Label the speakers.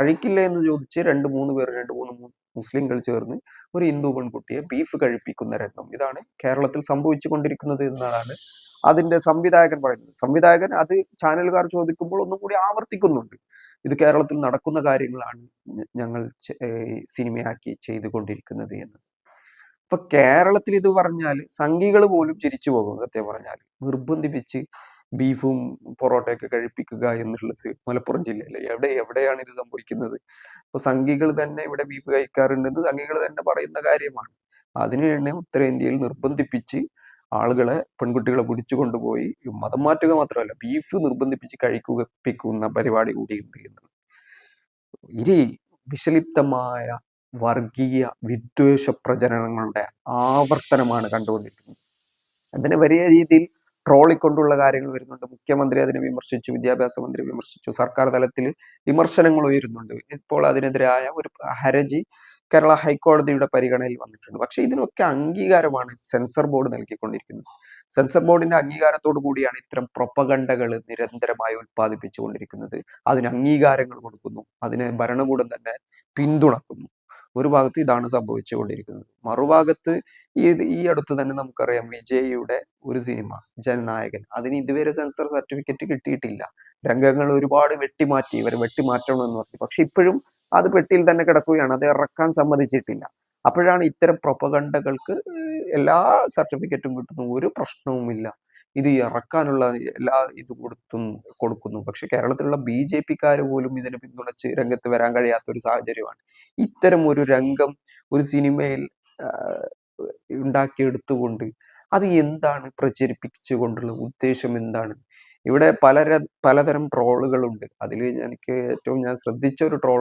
Speaker 1: കഴിക്കില്ല എന്ന് ചോദിച്ച് 2-3 പേർ 2-3 മുസ്ലിങ്ങൾ ചേർന്ന് ഒരു ഹിന്ദു പെൺകുട്ടിയെ ബീഫ് കഴിപ്പിക്കുന്ന രംഗം ഇതാണ് കേരളത്തിൽ സംഭവിച്ചു കൊണ്ടിരിക്കുന്നത് എന്നതാണ് അതിന്റെ സംവിധായകൻ പറയുന്നത്. സംവിധായകൻ അത് ചാനലുകാർ ചോദിക്കുമ്പോൾ ഒന്നും കൂടി ആവർത്തിക്കുന്നുണ്ട്. ഇത് കേരളത്തിൽ നടക്കുന്ന കാര്യങ്ങളാണ് ഞങ്ങൾ സിനിമയാക്കി ചെയ്തുകൊണ്ടിരിക്കുന്നത് എന്ന്. ഇപ്പൊ കേരളത്തിൽ ഇത് പറഞ്ഞാൽ സംഘികൾ പോലും ചിരിച്ചു പോകും. സത്യം പറഞ്ഞാൽ നിർബന്ധിപ്പിച്ച് ബീഫും പൊറോട്ടയൊക്കെ കഴിപ്പിക്കുക എന്നുള്ളത് മലപ്പുറം ജില്ലയിലെ എവിടെയാണ് ഇത് സംഭവിക്കുന്നത്? ഇപ്പൊ സംഘികൾ തന്നെ ഇവിടെ ബീഫ് കഴിക്കാറുണ്ടെന്ന് സംഘികൾ തന്നെ പറയുന്ന കാര്യമാണ്. അതിന് തന്നെ ഉത്തരേന്ത്യയിൽ നിർബന്ധിപ്പിച്ച് ആളുകളെ പെൺകുട്ടികളെ പിടിച്ചു കൊണ്ടുപോയി മതം മാറ്റുക മാത്രമല്ല ബീഫ് നിർബന്ധിപ്പിച്ച് കഴിപ്പിക്കുന്ന പരിപാടി കൂടിയുണ്ട് എന്നുള്ളത്. ഇനി വിഷലിപ്തമായ വർഗീയ വിദ്വേഷ പ്രചരണങ്ങളുടെ ആവർത്തനമാണ് കണ്ടുകൊണ്ടിരിക്കുന്നത്. അതിന് വലിയ രീതിയിൽ ട്രോളിക്കൊണ്ടുള്ള കാര്യങ്ങൾ വരുന്നുണ്ട്. മുഖ്യമന്ത്രി അതിനെ വിമർശിച്ചു, വിദ്യാഭ്യാസ മന്ത്രി വിമർശിച്ചു, സർക്കാർ തലത്തിൽ വിമർശനങ്ങൾ ഉയരുന്നുണ്ട്. ഇപ്പോൾ അതിനെതിരായ ഒരു ഹർജി കേരള ഹൈക്കോടതിയുടെ പരിഗണനയിൽ വന്നിട്ടുണ്ട്. പക്ഷെ ഇതിനൊക്കെ അംഗീകാരമാണ് സെൻസർ ബോർഡ് നൽകിക്കൊണ്ടിരിക്കുന്നത്. സെൻസർ ബോർഡിന്റെ അംഗീകാരത്തോടു കൂടിയാണ് ഇത്തരം പ്രൊപ്പഗണ്ടകൾ നിരന്തരമായി ഉത്പാദിപ്പിച്ചുകൊണ്ടിരിക്കുന്നത്. അതിന് അംഗീകാരങ്ങൾ കൊടുക്കുന്നു, അതിനെ ഭരണകൂടം തന്നെ പിന്തുണക്കുന്നു. ഒരു ഭാഗത്ത് ഇതാണ് സംഭവിച്ചുകൊണ്ടിരിക്കുന്നത്. മറുഭാഗത്ത് ഈ അടുത്ത് തന്നെ നമുക്കറിയാം വിജയിയുടെ ഒരു സിനിമ ജനനായകൻ, അതിന് ഇതുവരെ സെൻസർ സർട്ടിഫിക്കറ്റ് കിട്ടിയിട്ടില്ല. രംഗങ്ങൾ ഒരുപാട് വെട്ടിമാറ്റി, ഇവർ വെട്ടിമാറ്റണമെന്ന് പറഞ്ഞു. പക്ഷെ ഇപ്പോഴും അത് പെട്ടിയിൽ തന്നെ കിടക്കുകയാണ്, അത് ഇറക്കാൻ സമ്മതിച്ചിട്ടില്ല. അപ്പോഴാണ് ഇത്തരം പ്രൊപ്പഗണ്ടകൾക്ക് എല്ലാ സർട്ടിഫിക്കറ്റും കിട്ടുന്നു, ഒരു പ്രശ്നവുമില്ല, ഇത് ഇറക്കാനുള്ള എല്ലാ ഇത് കൊടുക്കുന്നു. പക്ഷെ കേരളത്തിലുള്ള BJP-ക്കാർ പോലും ഇതിനെ പിന്തുണച്ച് രംഗത്ത് വരാൻ കഴിയാത്ത ഒരു സാഹചര്യമാണ്. ഇത്തരം ഒരു രംഗം ഒരു സിനിമയിൽ ഉണ്ടാക്കിയെടുത്തുകൊണ്ട് അത് എന്താണ് പ്രചരിപ്പിച്ചുകൊണ്ടുള്ള ഉദ്ദേശം എന്താണ്? ഇവിടെ പലതരം ട്രോളുകളുണ്ട്. അതിൽ എനിക്ക് ഞാൻ ശ്രദ്ധിച്ച ഒരു ട്രോൾ